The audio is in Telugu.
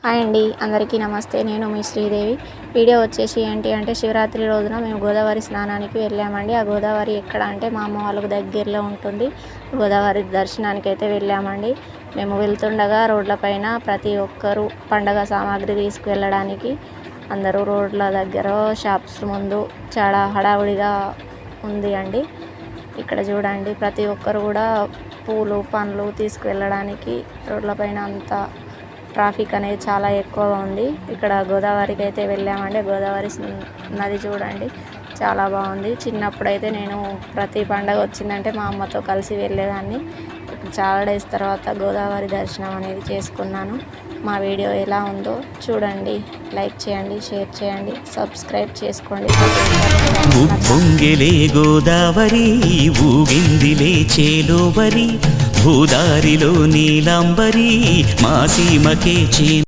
హాయ్ అండి, అందరికీ నమస్తే. నేను మీ శ్రీదేవి. వీడియో వచ్చేసి ఏంటి అంటే, శివరాత్రి రోజున మేము గోదావరి స్నానానికి వెళ్ళామండి. ఆ గోదావరి ఎక్కడ అంటే మా అమ్మ వాళ్ళకు దగ్గరలో ఉంటుంది. గోదావరి దర్శనానికి అయితే వెళ్ళామండి. మేము వెళ్తుండగా రోడ్లపైన ప్రతి ఒక్కరూ పండగ సామాగ్రి తీసుకువెళ్ళడానికి అందరూ రోడ్ల దగ్గర షాప్స్ ముందు చాలా హడావుడిగా ఉంది అండి. ఇక్కడ చూడండి, ప్రతి ఒక్కరు కూడా పూలు పండ్లు తీసుకువెళ్ళడానికి రోడ్లపైన అంతా ట్రాఫిక్ అనేది చాలా ఎక్కువగా ఉంది. ఇక్కడ గోదావరికి అయితే వెళ్ళామండి. గోదావరి నది చూడండి, చాలా బాగుంది. చిన్నప్పుడైతే నేను ప్రతి పండగ వచ్చిందంటే మా అమ్మతో కలిసి వెళ్ళేదాన్ని. చాలా డేస్ తర్వాత గోదావరి దర్శనం అనేది చేసుకున్నాను. మా వీడియో ఎలా ఉందో చూడండి, లైక్ చేయండి, షేర్ చేయండి, సబ్స్క్రైబ్ చేసుకోండి. పొంగెలే గోదావరి ఊగిందిలే చేలోవరి భూదారిలో నీలాంబరి మా సీమకే